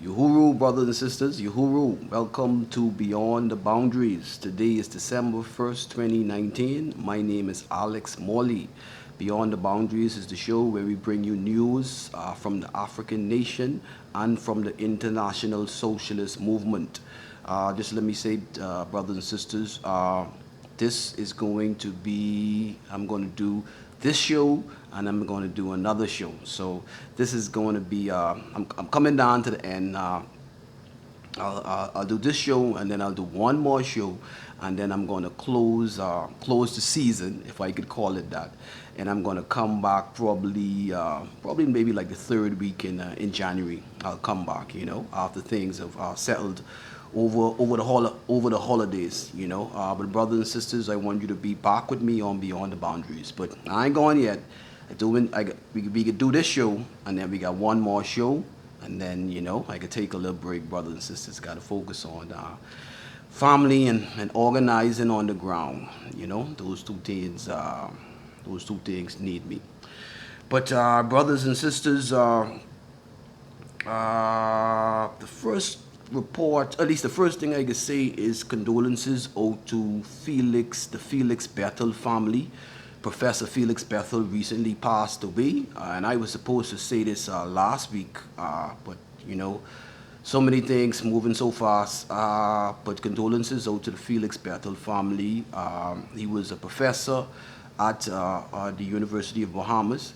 Yuhuru, brothers and sisters, Yuhuru. Welcome to Beyond the Boundaries. Today is December 1st, 2019. My name is Alex Morley. Beyond the Boundaries is the show where we bring you news from the African nation and from the international socialist movement. Just let me say, brothers and sisters, this is going to be, I'm going to do this show and I'm going to do another show. So this is going to be, I'm coming down to the end. I'll do this show and then I'll do one more show and then I'm going to close the season, if I could call it that. And I'm going to come back probably maybe like the third week in January. I'll come back, after things have settled over the holidays, But brothers and sisters, I want you to be back with me on Beyond the Boundaries. But I ain't going yet. We could do this show, and then we got one more show, and then I could take a little break. Brothers and sisters, got to focus on family and organizing on the ground. Those two things. Those two things need me. But brothers and sisters, the first report, at least the first thing I can say is condolences owed to the Felix Bethel family. Professor Felix Bethel recently passed away, and I was supposed to say this last week, but so many things moving so fast. But condolences owed to the Felix Bethel family. He was a professor at the University of Bahamas.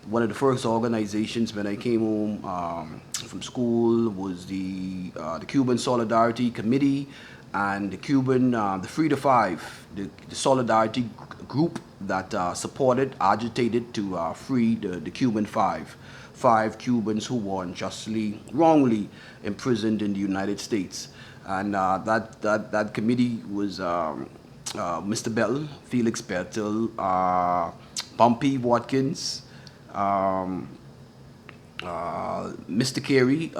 One of the first organizations when I came home from school was the Cuban Solidarity Committee and the Free to Five, the solidarity group that agitated to free the Cuban five Cubans who were unjustly, wrongly imprisoned in the United States. And that committee was Mr. Bethel, Felix Bethel, Bumpy Watkins, Mr. Carey,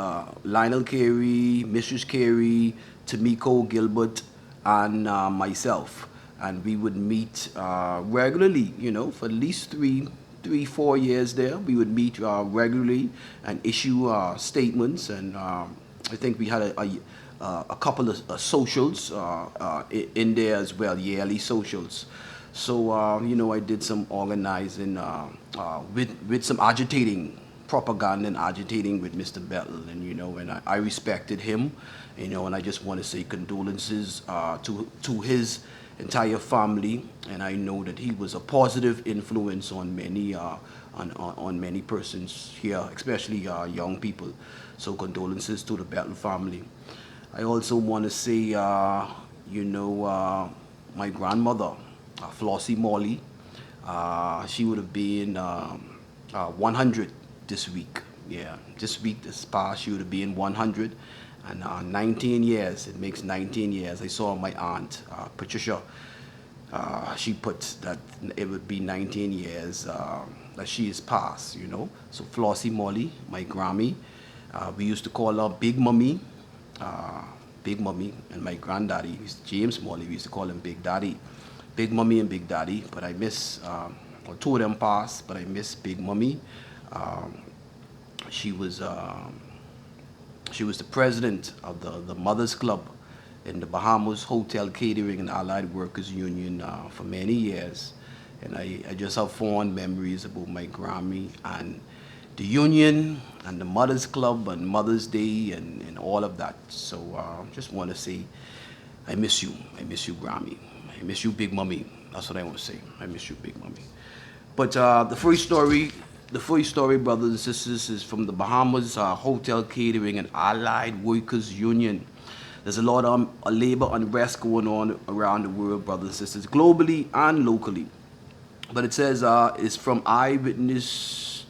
Lionel Carey, Mrs. Carey, Tamiko Gilbert, and myself. And we would meet regularly, for at least 4 years there. We would meet regularly and issue statements. And I think we had a couple of socials in there as well, yearly socials. So, I did some organizing with some agitating, propaganda and agitating with Mr. Bethel. And I respected him, and I just want to say condolences to his entire family. And I know that he was a positive influence on many persons here, especially young people. So condolences to the Bethel family. I also want to say, my grandmother, Flossie Morley, she would have been 100 this week. Yeah, this past, she would have been 100. And 19 years, it makes 19 years. I saw my aunt, Patricia, she put that it would be 19 years that she is passed, So Flossie Morley, my Grammy, we used to call her Big Mummy. Big Mummy, and my granddaddy, James Morley, we used to call him Big Daddy. Big Mummy and Big Daddy, but I miss, or two of them passed, but I miss Big Mummy. She was the president of the Mothers Club in the Bahamas Hotel Catering and Allied Workers Union for many years. And I just have fond memories about my Grammy and the union and the Mothers Club and Mother's Day and all of that. So just want to say I miss you. I miss you, Grammy. I miss you, Big Mummy. That's what I want to say. I miss you, Big Mummy. But the first story, brothers and sisters, is from the Bahamas Hotel Catering and Allied Workers Union. There's a lot of labor unrest going on around the world, brothers and sisters, globally and locally. But it says it's from Eyewitness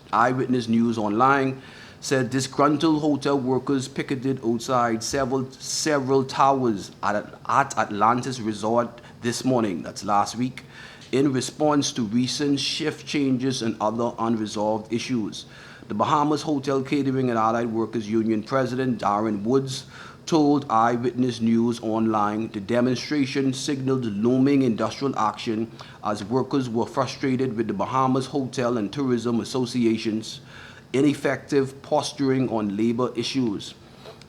News Online. Said disgruntled hotel workers picketed outside several towers at Atlantis Resort this morning. That's last week, in response to recent shift changes and other unresolved issues. The Bahamas Hotel Catering and Allied Workers Union President Darren Woods told Eyewitness News Online the demonstration signaled looming industrial action as workers were frustrated with the Bahamas Hotel and Tourism Association's ineffective posturing on labor issues.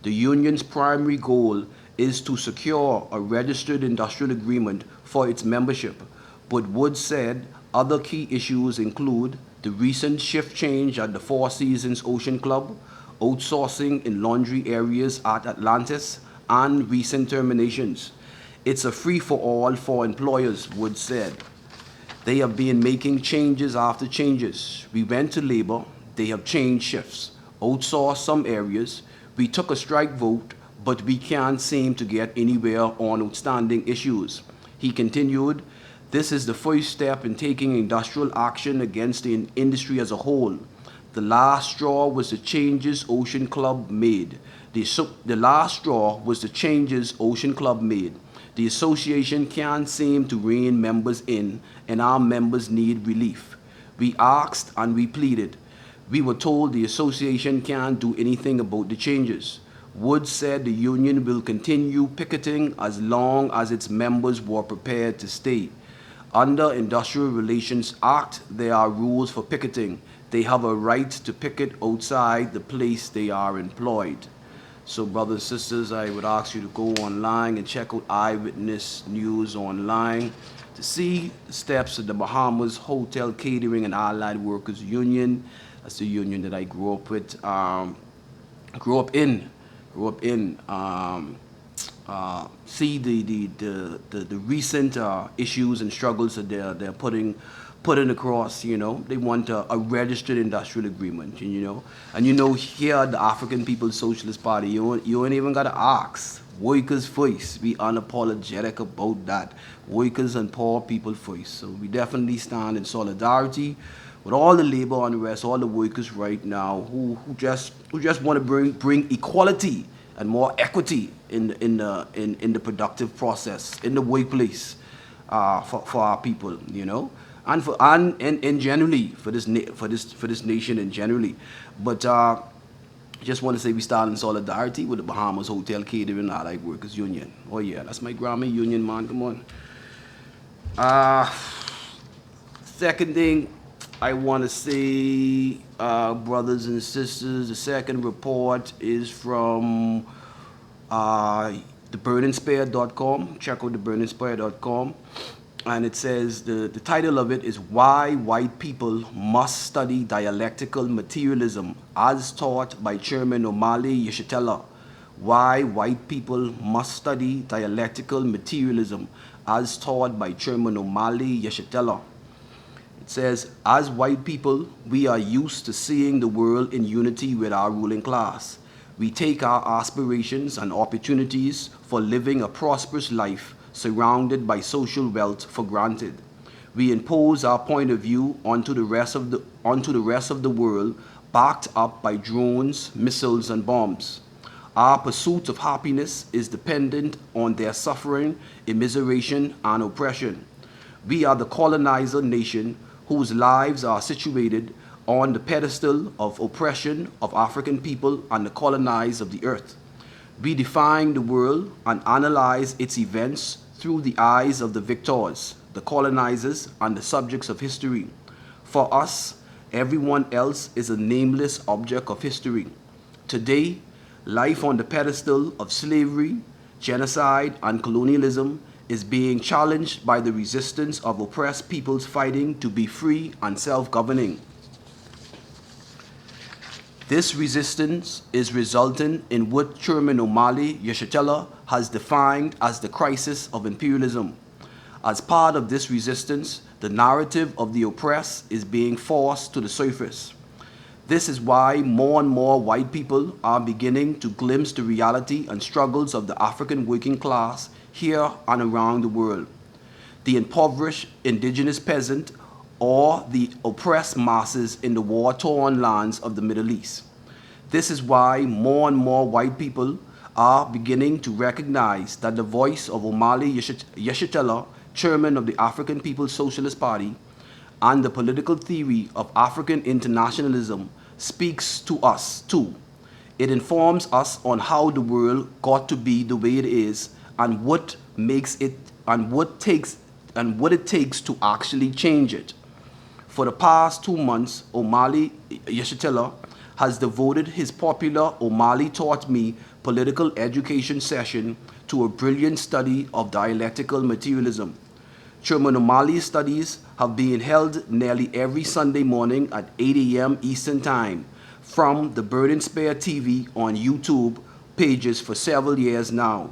The union's primary goal is to secure a registered industrial agreement for its membership, but Wood said other key issues include the recent shift change at the Four Seasons Ocean Club, outsourcing in laundry areas at Atlantis, and recent terminations. It's a free-for-all for employers, Wood said. They have been making changes after changes. We went to labor, they have changed shifts, outsourced some areas. We took a strike vote, but we can't seem to get anywhere on outstanding issues. He continued, this is the first step in taking industrial action against the industry as a whole. The last straw was the changes Ocean Club made. The last straw was the changes Ocean Club made. The association can't seem to rein members in, and our members need relief. We asked and we pleaded. We were told the association can't do anything about the changes. Wood said the union will continue picketing as long as its members were prepared to stay. Under Industrial Relations Act, there are rules for picketing. They have a right to picket outside the place they are employed. So brothers and sisters, I would ask you to go online and check out Eyewitness News online to see the steps of the Bahamas Hotel Catering and Allied Workers Union. That's the union that I grew up with, grew up in. See the recent issues and struggles that they're putting across. You know, they want a registered industrial agreement. You know, and you know here at the African People's Socialist Party, you ain't even gotta ask. Workers first. We unapologetic about that. Workers and poor people first. So we definitely stand in solidarity with all the labor unrest, all the workers right now who just want to bring equality and more equity in the productive process in the workplace for our people, you know, and generally for this nation and generally, but just want to say we stand in solidarity with the Bahamas Hotel Catering and Allied Workers Union. Oh yeah, that's my Grammy Union, man. Come on. Second thing I want to say, brothers and sisters, the second report is from theburningspear.com. Check out theburningspear.com. And it says, the title of it is Why White People Must Study Dialectical Materialism as Taught by Chairman Omali Yeshitela. Why White People Must Study Dialectical Materialism as Taught by Chairman Omali Yeshitela. It says, as white people, we are used to seeing the world in unity with our ruling class. We take our aspirations and opportunities for living a prosperous life surrounded by social wealth for granted. We impose our point of view onto the rest of the world, backed up by drones, missiles, and bombs. Our pursuit of happiness is dependent on their suffering, immiseration, and oppression. We are the colonizer nation whose lives are situated on the pedestal of oppression of African people and the colonized of the earth. We define the world and analyze its events through the eyes of the victors, the colonizers, and the subjects of history. For us, everyone else is a nameless object of history. Today, life on the pedestal of slavery, genocide, and colonialism is being challenged by the resistance of oppressed peoples fighting to be free and self-governing. This resistance is resulting in what Chairman Omali Yeshitela has defined as the crisis of imperialism. As part of this resistance, the narrative of the oppressed is being forced to the surface. This is why more and more white people are beginning to glimpse the reality and struggles of the African working class here and around the world. The impoverished indigenous peasant or the oppressed masses in the war-torn lands of the Middle East. This is why more and more white people are beginning to recognize that the voice of Omali Yeshitela, chairman of the African People's Socialist Party, and the political theory of African internationalism speaks to us too. It informs us on how the world got to be the way it is and what makes it and what it takes to actually change it. For the past 2 months, Omali Yeshitela has devoted his popular O'Malley Taught Me political education session to a brilliant study of dialectical materialism. Chairman O'Malley's studies have been held nearly every Sunday morning at 8 a.m. Eastern Time from the Burden Spare TV on YouTube pages for several years now.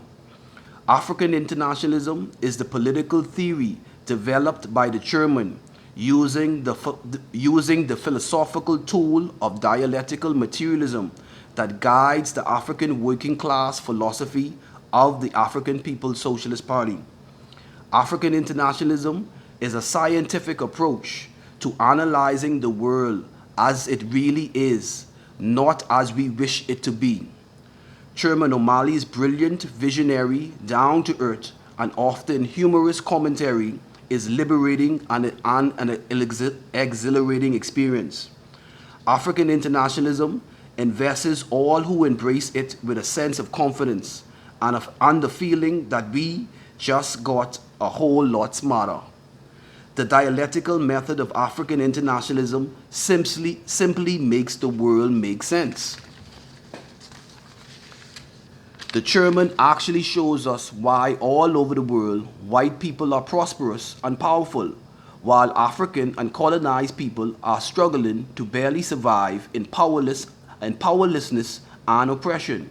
African internationalism is the political theory developed by the chairman using the philosophical tool of dialectical materialism that guides the African working class philosophy of the African People's Socialist Party. African internationalism is a scientific approach to analyzing the world as it really is, not as we wish it to be. Chairman O'Malley's brilliant, visionary, down-to-earth, and often humorous commentary is liberating and an exhilarating experience. African internationalism invests all who embrace it with a sense of confidence and the feeling that we just got a whole lot smarter. The dialectical method of African internationalism simply makes the world make sense. The chairman actually shows us why all over the world white people are prosperous and powerful, while African and colonized people are struggling to barely survive in powerlessness and oppression,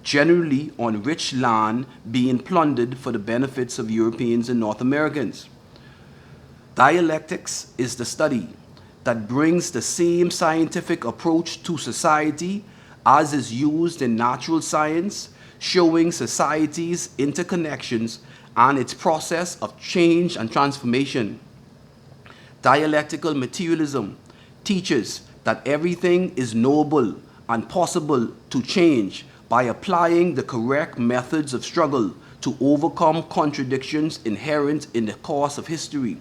generally on rich land being plundered for the benefits of Europeans and North Americans. Dialectics is the study that brings the same scientific approach to society as is used in natural science, showing society's interconnections and its process of change and transformation. Dialectical materialism teaches that everything is knowable and possible to change by applying the correct methods of struggle to overcome contradictions inherent in the course of history.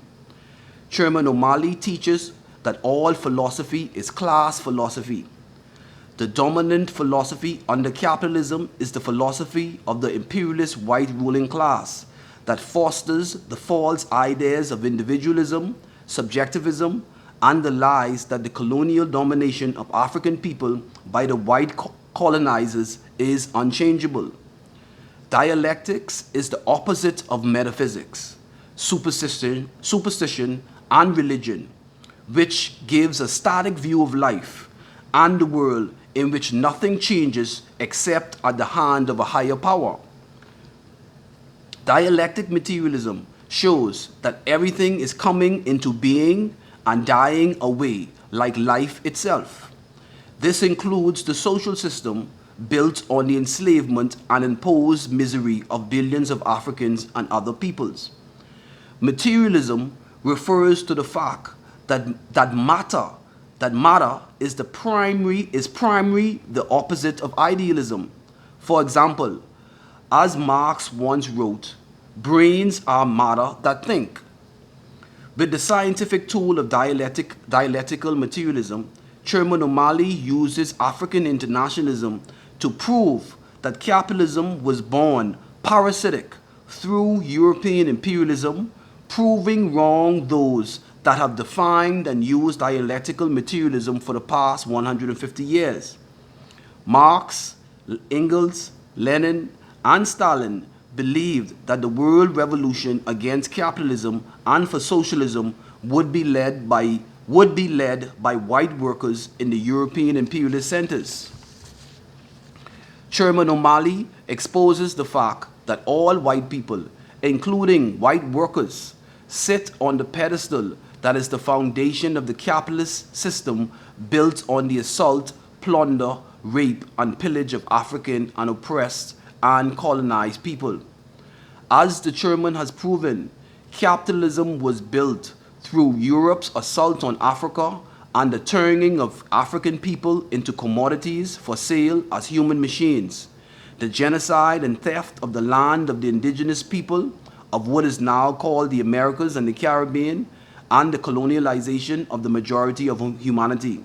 Chairman O'Malley teaches that all philosophy is class philosophy. The dominant philosophy under capitalism is the philosophy of the imperialist white ruling class that fosters the false ideas of individualism, subjectivism, and the lies that the colonial domination of African people by the white colonizers is unchangeable. Dialectics is the opposite of metaphysics, superstition, and religion, which gives a static view of life and the world in which nothing changes except at the hand of a higher power. Dialectic materialism shows that everything is coming into being and dying away like life itself. This includes the social system built on the enslavement and imposed misery of billions of Africans and other peoples. Materialism refers to the fact that matter is primary the opposite of idealism. For example, as Marx once wrote, brains are matter that think. With the scientific tool of dialectical materialism, Chairman O'Malley uses African internationalism to prove that capitalism was born parasitic through European imperialism, proving wrong those that have defined and used dialectical materialism for the past 150 years. Marx, Engels, Lenin, and Stalin believed that the world revolution against capitalism and for socialism would be led by white workers in the European imperialist centers. Chairman O'Malley exposes the fact that all white people, including white workers, sit on the pedestal that is the foundation of the capitalist system built on the assault, plunder, rape, and pillage of African and oppressed and colonized people. As the chairman has proven, capitalism was built through Europe's assault on Africa and the turning of African people into commodities for sale as human machines, the genocide and theft of the land of the indigenous people of what is now called the Americas and the Caribbean, and the colonialization of the majority of humanity.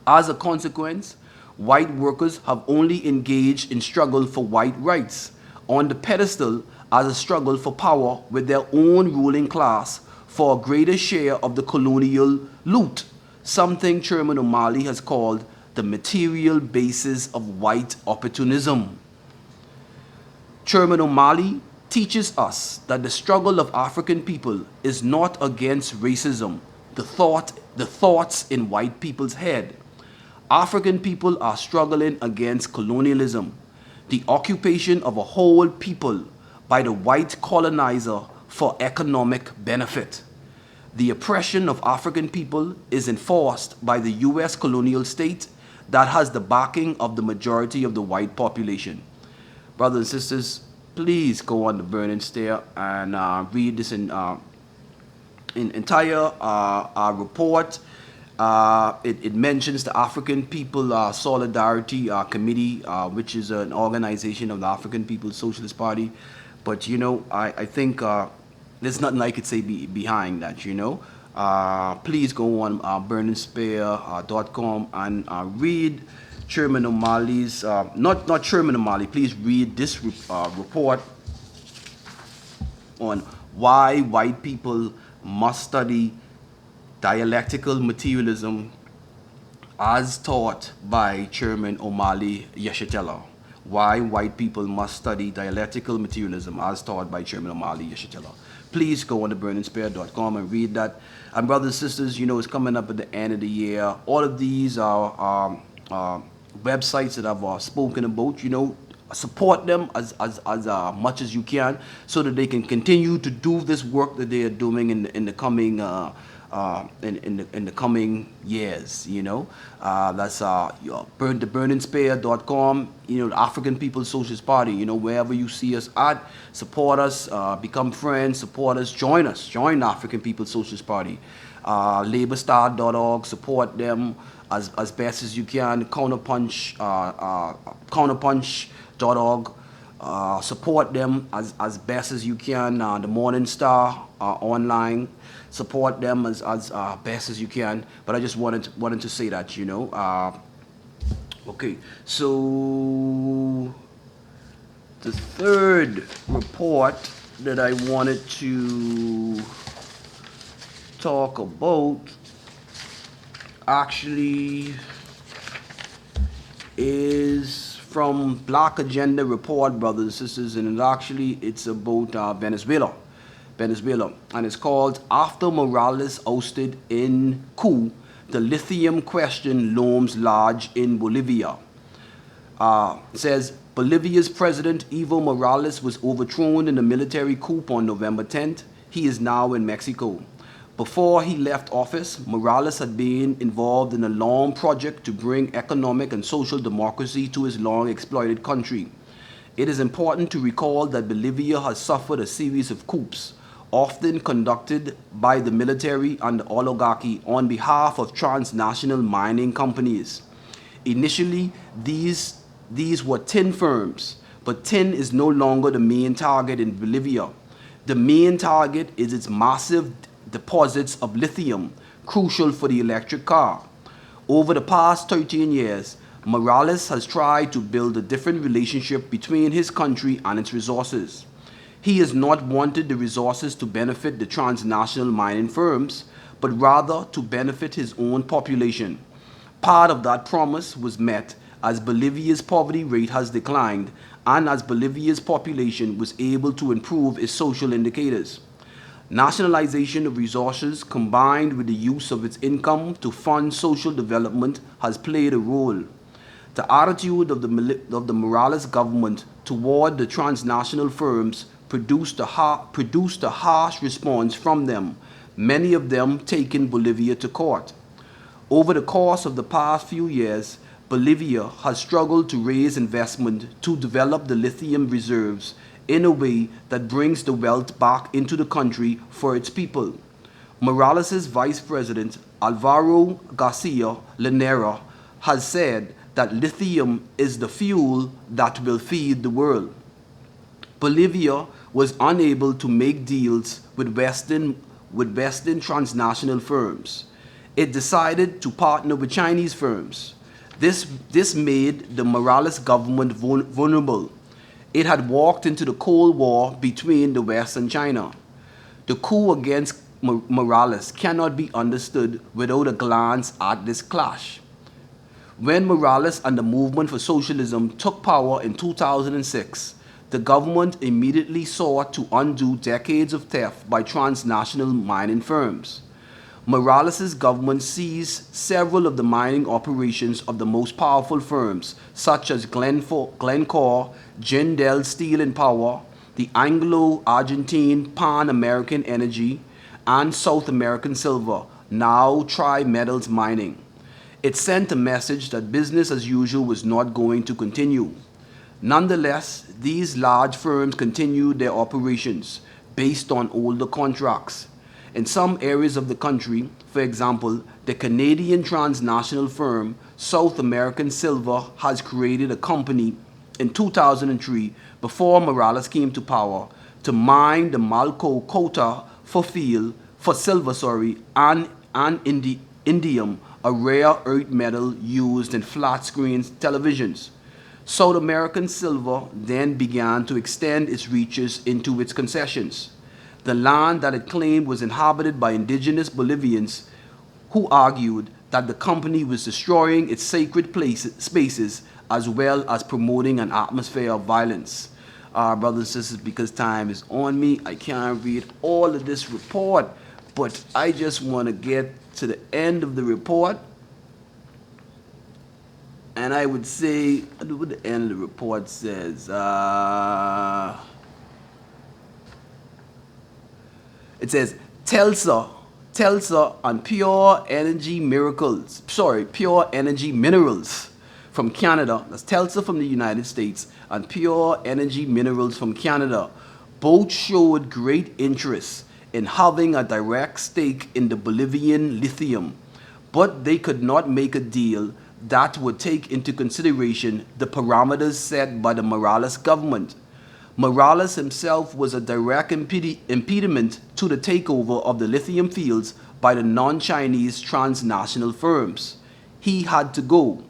As a consequence, white workers have only engaged in struggle for white rights on the pedestal as a struggle for power with their own ruling class for a greater share of the colonial loot, something Chairman O'Malley has called the material basis of white opportunism. Chairman O'Malley teaches us that the struggle of African people is not against racism, the thoughts in white people's head. African people are struggling against colonialism, the occupation of a whole people by the white colonizer for economic benefit. The oppression of African people is enforced by the US colonial state that has the backing of the majority of the white population. Brothers and sisters, please go on the Burning Stair and read this in entire report. It mentions the African People Solidarity Committee, which is an organization of the African People's Socialist Party. But, you know, I think there's nothing I could say behind that, you know. Please go on burningspear.com and read Chairman O'Malley's, not Chairman O'Malley, please read this report on why white people must study dialectical materialism as taught by Chairman O'Malley Yeshitela. Why white people must study dialectical materialism as taught by Chairman O'Malley Yeshitela. Please go on to burningspear.com and read that. And brothers and sisters, you know, it's coming up at the end of the year. All of these are websites that I've spoken about, you know, support them as much as you can so that they can continue to do this work that they are doing in the coming in the coming years, you know. That's theburningspear.com, you know, the African People's Socialist Party, you know, wherever you see us at, support us, become friends, support us, join the African People's Socialist Party. Laborstar.org, support them as best as you can. Counterpunch.org, support them as best as you can. The Morning Star online, support them as best as you can. But I just wanted to say that, you know. Okay, so the third report that I wanted to talk about actually is from Black Agenda Report, brothers and sisters, and it's about Venezuela, and it's called After Morales Ousted in Coup, the Lithium Question Looms Large in Bolivia. It says Bolivia's President Evo Morales was overthrown in a military coup on November 10th. He is now in Mexico. Before he left office, Morales had been involved in a long project to bring economic and social democracy to his long exploited country. It is important to recall that Bolivia has suffered a series of coups, often conducted by the military and the oligarchy on behalf of transnational mining companies. Initially, these were tin firms, but tin is no longer the main target in Bolivia. The main target is its massive deposits of lithium, crucial for the electric car. Over the past 13 years, Morales has tried to build a different relationship between his country and its resources. He has not wanted the resources to benefit the transnational mining firms, but rather to benefit his own population. Part of that promise was met as Bolivia's poverty rate has declined and as Bolivia's population was able to improve its social indicators. Nationalization of resources combined with the use of its income to fund social development has played a role. The attitude of the Morales government toward the transnational firms produced a harsh response from them, many of them taking Bolivia to court. Over the course of the past few years, Bolivia has struggled to raise investment to develop the lithium reserves in a way that brings the wealth back into the country for its people. Morales' vice president, Alvaro Garcia Linera, has said that lithium is the fuel that will feed the world. Bolivia was unable to make deals with Western transnational firms. It decided to partner with Chinese firms. This made the Morales government vulnerable. It had walked into the Cold War between the West and China. The coup against Morales cannot be understood without a glance at this clash. When Morales and the Movement for Socialism took power in 2006, the government immediately sought to undo decades of theft by transnational mining firms. Morales' government seized several of the mining operations of the most powerful firms, such as Glencore, Jindal Steel and Power, the Anglo-Argentine Pan American Energy, and South American Silver, now Tri-Metals Mining. It sent a message that business as usual was not going to continue. Nonetheless, these large firms continued their operations based on older contracts. In some areas of the country, for example, the Canadian transnational firm South American Silver has created a company in 2003 before Morales came to power to mine the Malco Cota for silver, and indium, a rare earth metal used in flat screen televisions. South American Silver then began to extend its reaches into its concessions. The land that it claimed was inhabited by indigenous Bolivians who argued that the company was destroying its sacred spaces as well as promoting an atmosphere of violence. Brothers and sisters, because time is on me, I can't read all of this report, but I just want to get to the end of the report. And I would say, what the end of the report says. It says, Telsa and pure energy minerals from Canada. That's Telsa from the United States and pure energy minerals from Canada. Both showed great interest in having a direct stake in the Bolivian lithium, but they could not make a deal that would take into consideration the parameters set by the Morales government. Morales himself was a direct impediment to the takeover of the lithium fields by the non-Chinese transnational firms. He had to go.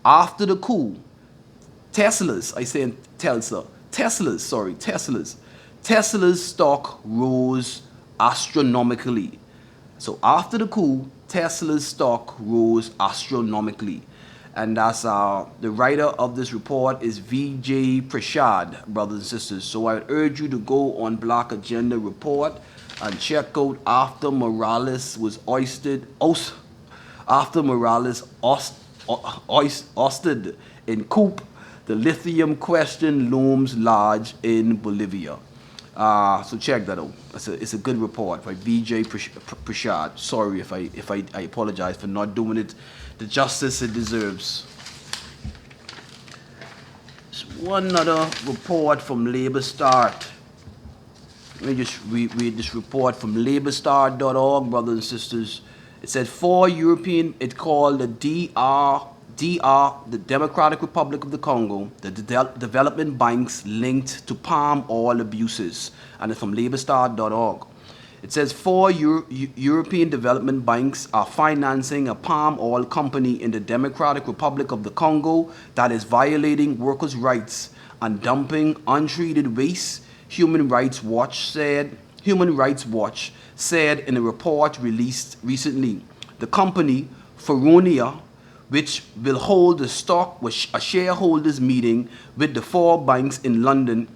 After the coup, Tesla's stock rose astronomically. So after the coup, Tesla's stock rose astronomically. And that's the writer of this report is V.J. Prashad, brothers and sisters. So I would urge you to go on Black Agenda Report and check out after Morales was ousted in coup, the lithium question looms large in Bolivia. So check that out. It's a good report by V.J. Prashad. Sorry if I apologize for not doing it the justice it deserves. There's one other report from Labor Start. Let me just read this report from LaborStart.org, brothers and sisters. It said it's called the the Democratic Republic of the Congo, the development banks linked to palm oil abuses, and it's from LaborStart.org. It says 4 European development banks are financing a palm oil company in the Democratic Republic of the Congo that is violating workers' rights and dumping untreated waste, Human Rights Watch said in a report released recently. The company, Feronia, which will hold a shareholders meeting with the 4 banks in London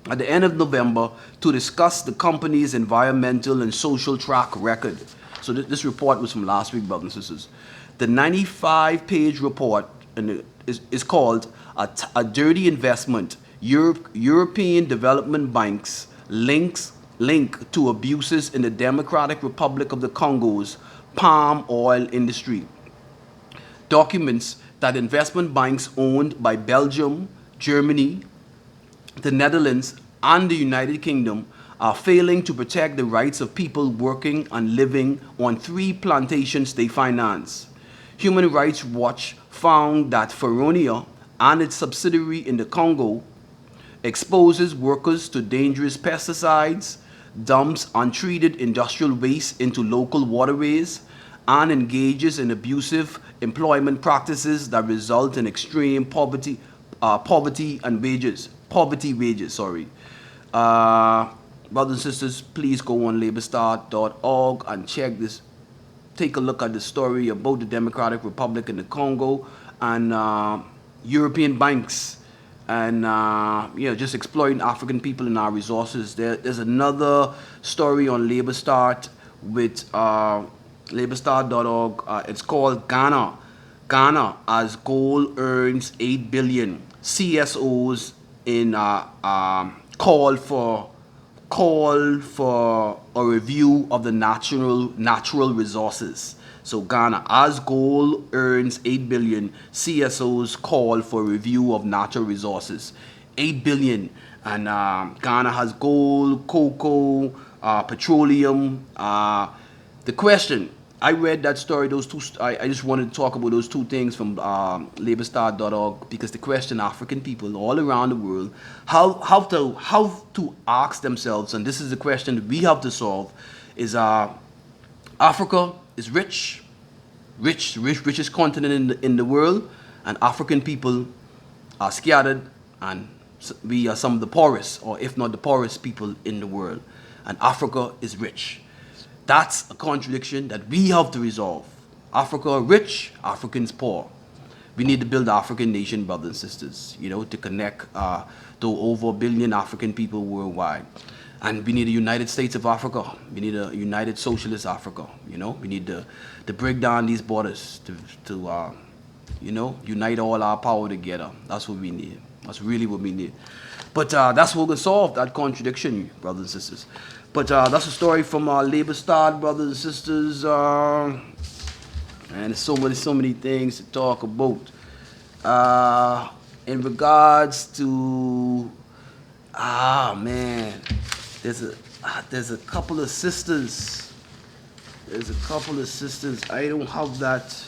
at the end of November to discuss the company's environmental and social track record. So this report was from last week, brothers and sisters. The 95-page report is called A Dirty Investment, European Development Banks Link to Abuses in the Democratic Republic of the Congo's palm oil industry. Documents that investment banks owned by Belgium, Germany, the Netherlands, and the United Kingdom are failing to protect the rights of people working and living on 3 plantations they finance. Human Rights Watch found that Feronia and its subsidiary in the Congo exposes workers to dangerous pesticides, dumps untreated industrial waste into local waterways, and engages in abusive employment practices that result in extreme poverty wages. Brothers and sisters, please go on LaborStart.org and check this take a look at the story about the Democratic Republic in the Congo and European banks and just exploiting African people and our resources. There's another story on Labor Start with laborstart.org. It's called Ghana. Ghana as gold earns 8 billion. CSOs in call for a review of the natural resources. So Ghana, as gold earns 8 billion, CSOs call for a review of natural resources. 8 billion, and Ghana has gold, cocoa, petroleum. The question, I read that story. Those two. I just wanted to talk about those two things from laborstart.org because the question African people all around the world how to ask themselves, and this is the question that we have to solve, is Africa is richest continent in the world, and African people are scattered, and we are some of the poorest, or if not the poorest people in the world, and Africa is rich. That's a contradiction that we have to resolve. Africa rich, Africans poor. We need to build the African nation, brothers and sisters, to connect to over a billion African people worldwide. And we need a United States of Africa. We need a united socialist Africa. We need to break down these borders to unite all our power together. That's what we need. That's really what we need. But that's what will solve that contradiction, brothers and sisters. But that's a story from Labor Start, brothers and sisters. And there's so many things to talk about. In regards to, man, there's a couple of sisters. There's a couple of sisters. I don't have that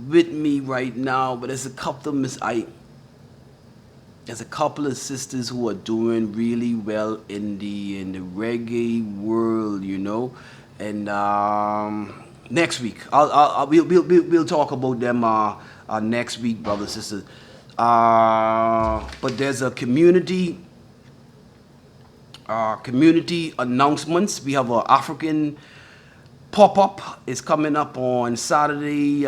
with me right now, but there's a couple of There's a couple of sisters who are doing really well in the reggae world, and next week we'll talk about them next week, brothers and sisters. But there's a community announcements. We have an African pop-up is coming up on Saturday,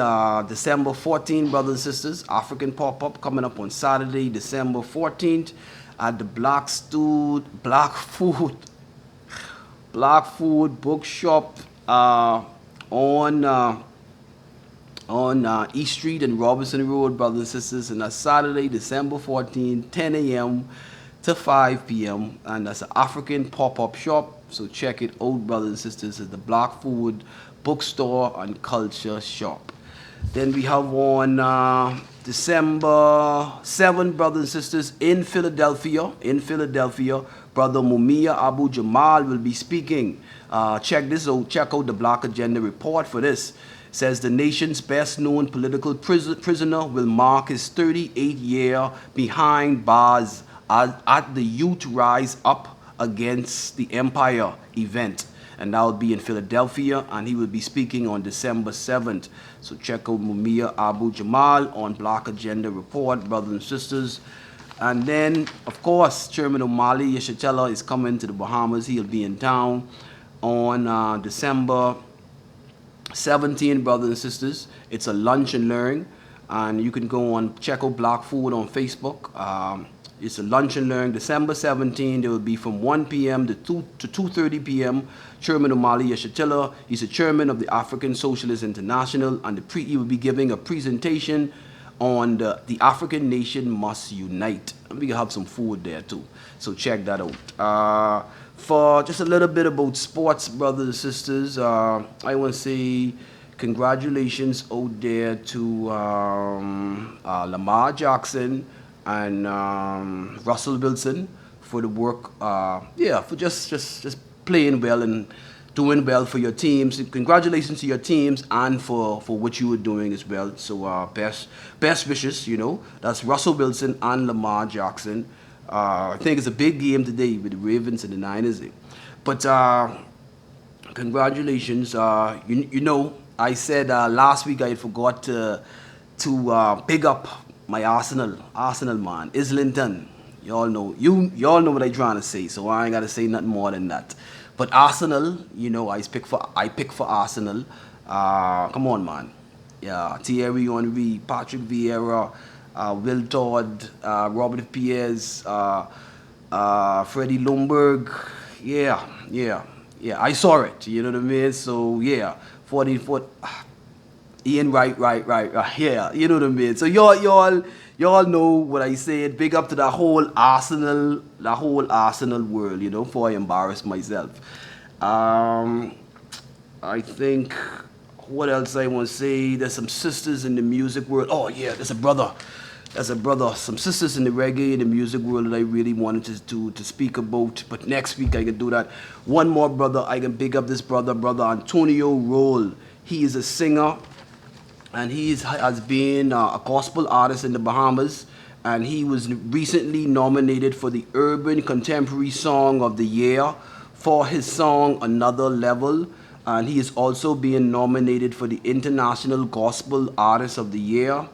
December 14th, brothers and sisters. African pop-up coming up on Saturday, December 14th at the Black Food Bookshop on East Street and Robinson Road, brothers and sisters. And that's Saturday, December 14th, 10 a.m. to 5 p.m. And that's an African pop-up shop. So check it out, brothers and sisters, at the Black Food Bookstore and Culture Shop. Then we have on December 7th, brothers and sisters, in Philadelphia, Brother Mumia Abu Jamal will be speaking. Check this out. Check out the Black Agenda report for this. It says the nation's best-known political prisoner will mark his 38th year behind bars at the Youth Rise Up Against the Empire event, and that will be in Philadelphia, and he will be speaking on December 7th. So check out Mumia Abu Jamal on Black Agenda Report, brothers and sisters. And then, of course, Chairman O'Malley Yeshitela is coming to the Bahamas. He'll be in town on December 17th, brothers and sisters. It's a lunch and learn, and you can go on check out Black Food on Facebook. It's a lunch and learn. December 17th, it will be from 1 p.m. to 2:30 p.m. Chairman Omali Yeshitela, he's the chairman of the African Socialist International, and he will be giving a presentation on the African nation must unite. And we have some food there too, so check that out. For just a little bit about sports, brothers and sisters, I want to say congratulations out there to Lamar Jackson and Russell Wilson for the work, for just playing well and doing well for your teams. Congratulations to your teams and for what you were doing as well. So best wishes, That's Russell Wilson and Lamar Jackson. I think it's a big game today with the Ravens and the Niners. But congratulations. I said last week I forgot to big up my Arsenal man, Islington. Y'all know what I'm trying to say, so I ain't got to say nothing more than that. But Arsenal, I pick for Arsenal. Come on, man. Yeah, Thierry Henry, Patrick Vieira, Will Todd, Robert Pierce, Freddie Lumberg. Yeah, yeah, yeah. I saw it. You know what I mean? So yeah, 40. Ian, right. Yeah, you know what I mean. So y'all know what I said. Big up to the whole Arsenal world. Before I embarrass myself. Um, I think what else I want to say. There's some sisters in the music world. Oh yeah, there's a brother. Some sisters in the reggae in the music world that I really wanted to speak about. But next week I can do that. One more brother, I can big up this brother Antonio Roll. He is a singer and has been a gospel artist in the Bahamas, and he was recently nominated for the Urban Contemporary Song of the Year for his song Another Level, and he is also being nominated for the International Gospel Artist of the Year,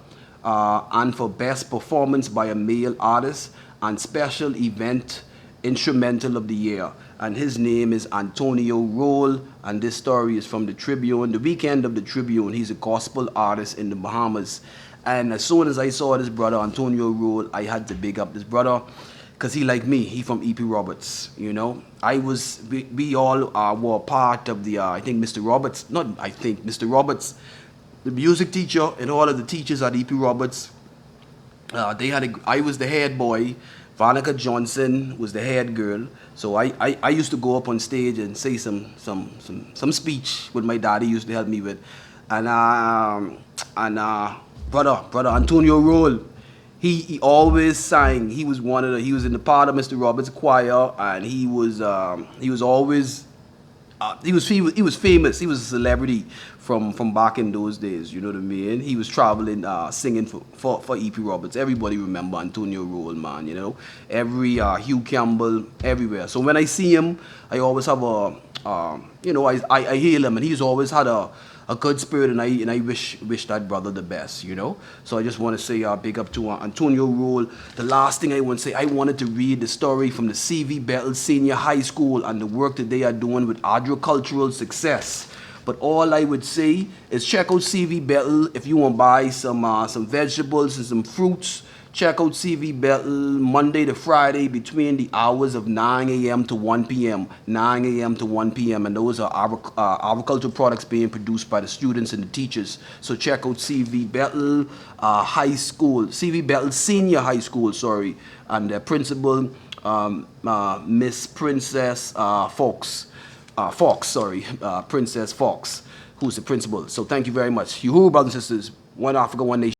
and for Best Performance by a Male Artist and Special Event Instrumental of the Year. And his name is Antonio Roll. And this story is from the Tribune, the weekend of the Tribune. He's a gospel artist in the Bahamas. And as soon as I saw this brother, Antonio Roll, I had to big up this brother. Because he like me, he from E.P. Roberts, we all were part of the, I think Mr. Roberts, not I think, Mr. Roberts, the music teacher and all of the teachers at E.P. Roberts. I was the head boy. Vanica Johnson was the head girl. So I used to go up on stage and say some speech what my daddy used to help me with. And brother Antonio Roll, he always sang. He was in the part of Mr. Roberts' choir, and he was always he was famous. He was a celebrity from back in those days. You know what I mean? He was traveling, singing for E.P. Roberts. Everybody remember Antonio Roll, man. Every Hugh Campbell, everywhere. So when I see him, I always have I hail him, and he's always had a good spirit, and I wish that brother the best. So I just want to say big up to Antonio Roll. The last thing I want to say, I wanted to read the story from the C.V. Bettle Senior High School and the work that they are doing with agricultural success. But all I would say is check out C.V. Bettle if you want to buy some vegetables and some fruits. Check out C.V. Bettle Monday to Friday between the hours of 9 a.m. to 1 p.m. 9 a.m. to 1 p.m. And those are agricultural products being produced by the students and the teachers. So check out C.V. Bettle High School, C.V. Bettle Senior High School, sorry. And their principal, Miss Princess Princess Fox, who's the principal. So thank you very much. You, brothers and sisters, one Africa, one nation.